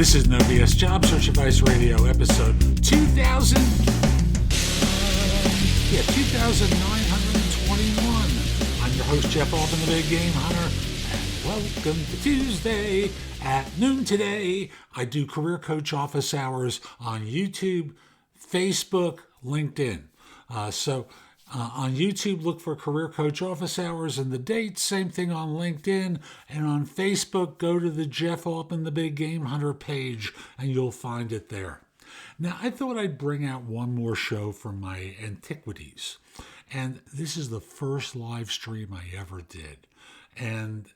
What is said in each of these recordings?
This is No BS Job Search Advice Radio, episode 2921. I'm your host, Jeff Altman, the Big Game Hunter, and welcome to Tuesday at noon today. I do career coach office hours on YouTube, Facebook, LinkedIn. On YouTube, look for Career Coach Office Hours and the date. Same thing on LinkedIn. And on Facebook, go to the Jeff Altman, the Big Game Hunter page, and you'll find it there. Now, I thought I'd bring out one more show from my antiquities. And this is the first live stream I ever did. And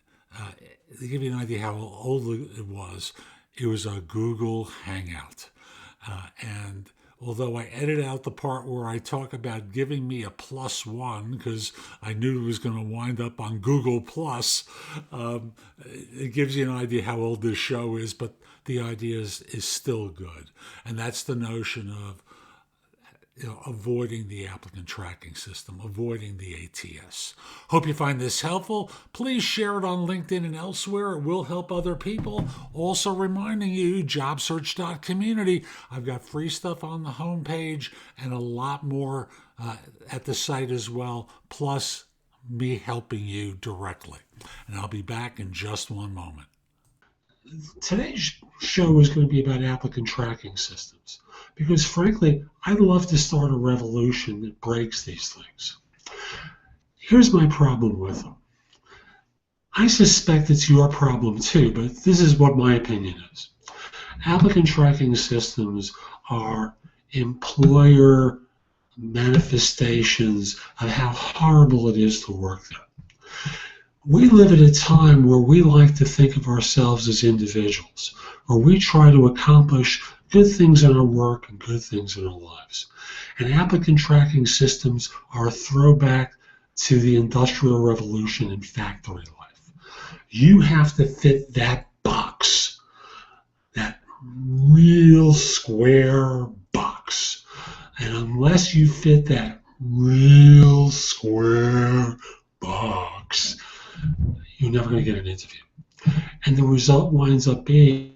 to give you an idea how old it was a Google Hangout. And although I edit out the part where I talk about giving me a +1 because I knew it was going to wind up on Google+, it gives you an idea how old this show is, but the idea is still good. And that's the notion of avoiding the applicant tracking system, avoiding the ATS. Hope you find this helpful. Please share it on LinkedIn and elsewhere. It will help other people. Also reminding you, JobSearch.Community. I've got free stuff on the homepage and a lot more at the site as well, plus me helping you directly. And I'll be back in just one moment. Today's show is going to be about applicant tracking systems because, frankly, I'd love to start a revolution that breaks these things. Here's my problem with them. I suspect it's your problem too, but this is what my opinion is. Applicant tracking systems are employer manifestations of how horrible it is to work there. We live at a time where we like to think of ourselves as individuals, where we try to accomplish good things in our work and good things in our lives. And applicant tracking systems are a throwback to the Industrial Revolution and factory life. You have to fit that box, that real square box. And unless you fit that real square box, you're never going to get an interview. And the result winds up being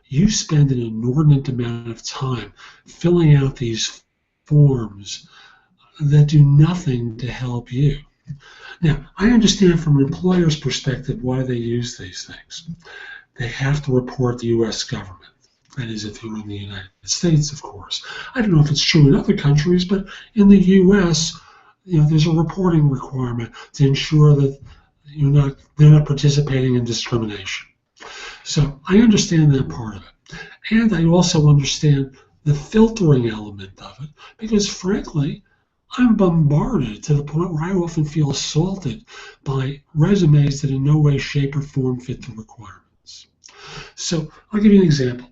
you spend an inordinate amount of time filling out these forms that do nothing to help you. Now, I understand from an employer's perspective why they use these things. They have to report the U.S. government. That is, if you're in the United States, of course. I don't know if it's true in other countries, but in the U.S., there's a reporting requirement to ensure that they're not participating in discrimination. So I understand that part of it. And I also understand the filtering element of it because, frankly, I'm bombarded to the point where I often feel assaulted by resumes that in no way, shape, or form fit the requirements. So I'll give you an example.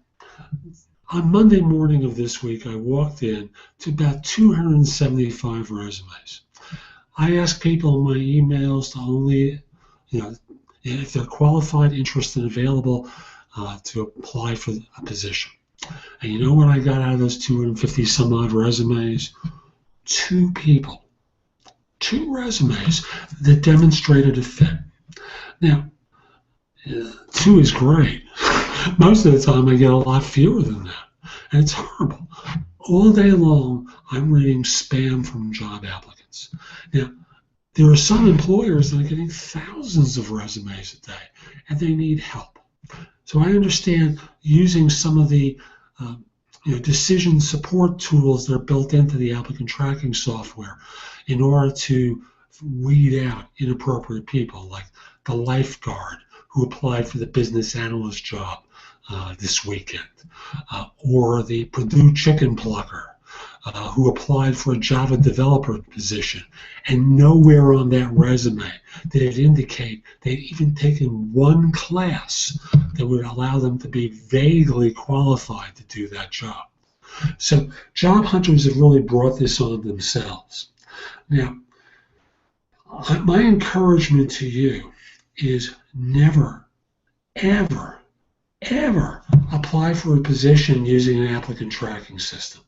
On Monday morning of this week, I walked in to about 275 resumes. I asked people in my emails to only, if they're qualified, interested, and available, to apply for a position. And you know what I got out of those 250 some odd resumes? 2 people. 2 resumes that demonstrated a fit. Now, 2 is great. Most of the time I get a lot fewer than that. And it's horrible. All day long, I'm reading spam from job applicants. Now, there are some employers that are getting thousands of resumes a day, and they need help. So I understand using some of the decision support tools that are built into the applicant tracking software in order to weed out inappropriate people, like the lifeguard who applied for the business analyst job this weekend, or the Purdue chicken plucker who applied for a Java developer position, and nowhere on that resume did it indicate they'd even taken one class that would allow them to be vaguely qualified to do that job. So job hunters have really brought this on themselves. Now, my encouragement to you is never, ever, ever apply for a position using an applicant tracking system.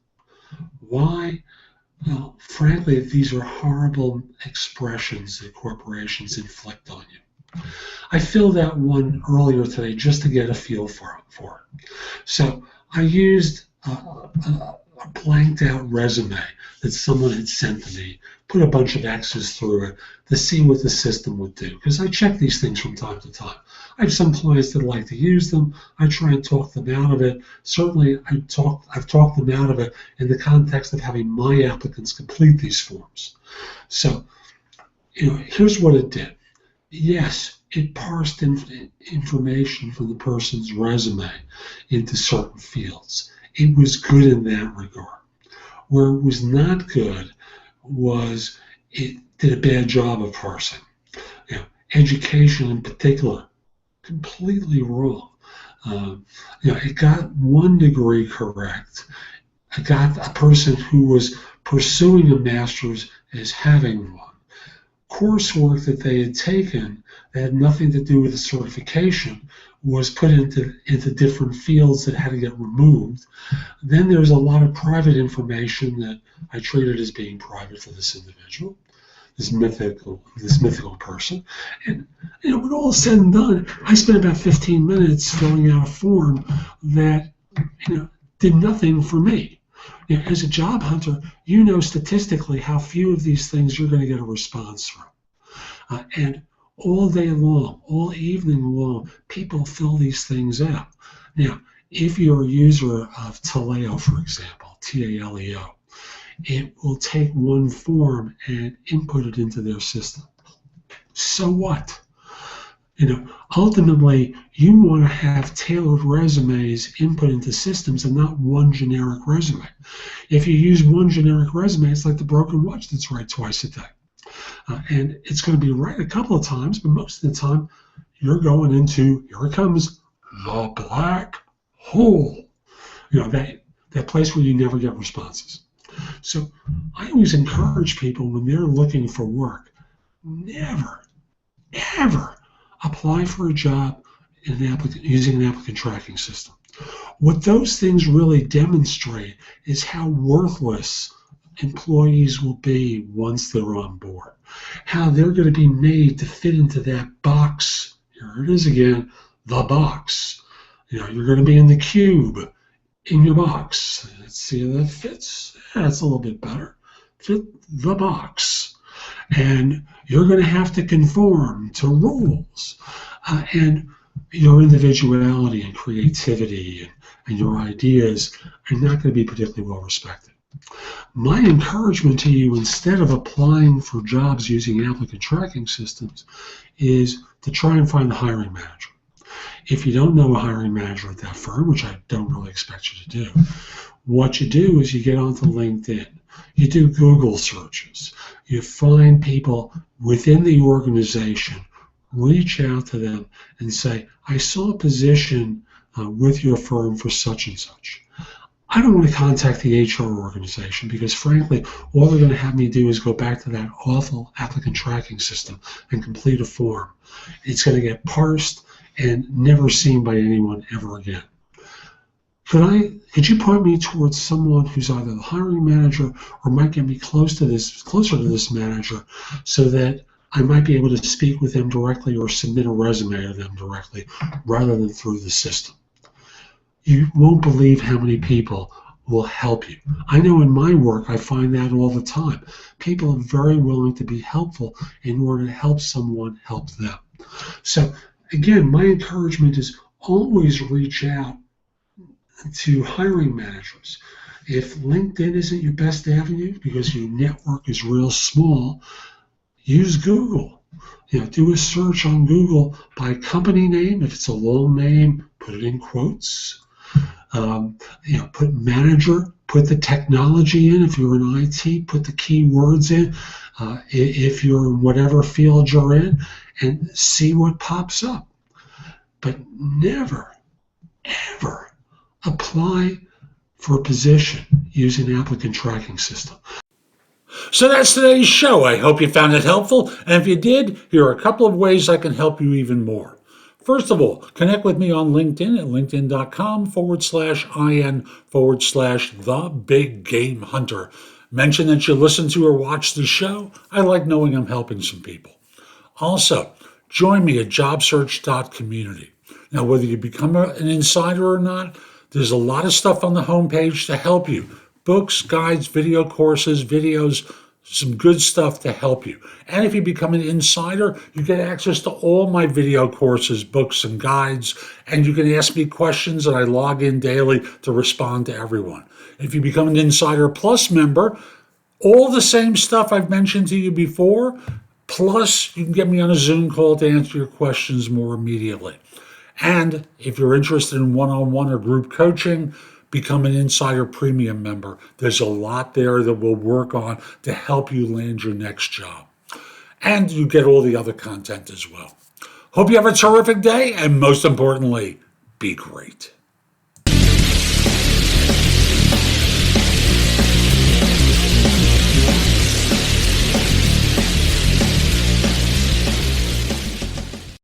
Why? Well, frankly, these are horrible expressions that corporations inflict on you. I filled out one earlier today just to get a feel for it. So I used a blanked out resume that someone had sent to me, put a bunch of X's through it to see what the system would do, because I check these things from time to time. I have some clients that like to use them. I try and talk them out of it. Certainly, I've talked them out of it in the context of having my applicants complete these forms. So, here's what it did. Yes, it parsed information from the person's resume into certain fields. It was good in that regard. Where it was not good was it did a bad job of parsing. Education in particular, completely wrong. It got 1 degree correct. It got a person who was pursuing a master's as having one. Coursework that they had taken that had nothing to do with the certification was put into different fields that had to get removed. Then there's a lot of private information that I treated as being private for this individual, this mythical person. And when all is said and done, I spent about 15 minutes filling out a form that did nothing for me. As a job hunter, statistically how few of these things you're going to get a response from. And all day long, all evening long, people fill these things out. Now, if you're a user of Taleo, for example, Taleo, it will take one form and input it into their system. So what? Ultimately, you want to have tailored resumes input into systems and not one generic resume. If you use one generic resume, it's like the broken watch that's right twice a day. And it's going to be right a couple of times, but most of the time, you're going into, here it comes, the black hole. That place where you never get responses. So I always encourage people when they're looking for work, never, ever apply for a job using an applicant tracking system. What those things really demonstrate is how worthless employees will be once they're on board, how they're going to be made to fit into that box. Here it is again, the box. You're going to be in the cube in your box. Let's see if that fits. That's a little bit better. Fit the box. And you're going to have to conform to rules. And your individuality and creativity and your ideas are not going to be particularly well respected. My encouragement to you, instead of applying for jobs using applicant tracking systems, is to try and find the hiring manager. If you don't know a hiring manager at that firm, which I don't really expect you to do, what you do is you get onto LinkedIn. You do Google searches. You find people within the organization, reach out to them and say, I saw a position with your firm for such and such. I don't want to contact the HR organization because, frankly, all they're going to have me do is go back to that awful applicant tracking system and complete a form. It's going to get parsed and never seen by anyone ever again. Could you point me towards someone who's either the hiring manager or might get me closer to this manager so that I might be able to speak with them directly or submit a resume to them directly rather than through the system? You won't believe how many people will help you. I know in my work I find that all the time. People are very willing to be helpful in order to help someone help them. So again, my encouragement is always reach out to hiring managers. If LinkedIn isn't your best avenue because your network is real small, use Google. Do a search on Google by company name. If it's a long name, put it in quotes. Put manager, put the technology in. If you're in IT, put the keywords in. If you're in whatever field you're in, and see what pops up. But never, ever apply for a position using an applicant tracking system. So that's today's show. I hope you found it helpful. And if you did, here are a couple of ways I can help you even more. First of all, connect with me on LinkedIn at linkedin.com/IN/the Big Game Hunter. Mention that you listen to or watch the show. I like knowing I'm helping some people. Also, join me at JobSearch.Community. Now, whether you become an insider or not, there's a lot of stuff on the homepage to help you. Books, guides, video courses, videos, some good stuff to help you. And if you become an insider, you get access to all my video courses, books, and guides, and you can ask me questions, and I log in daily to respond to everyone. If you become an Insider Plus member, all the same stuff I've mentioned to you before, plus you can get me on a Zoom call to answer your questions more immediately. And if you're interested in one-on-one or group coaching, become an Insider Premium member. There's a lot there that we'll work on to help you land your next job. And you get all the other content as well. Hope you have a terrific day, and most importantly, be great.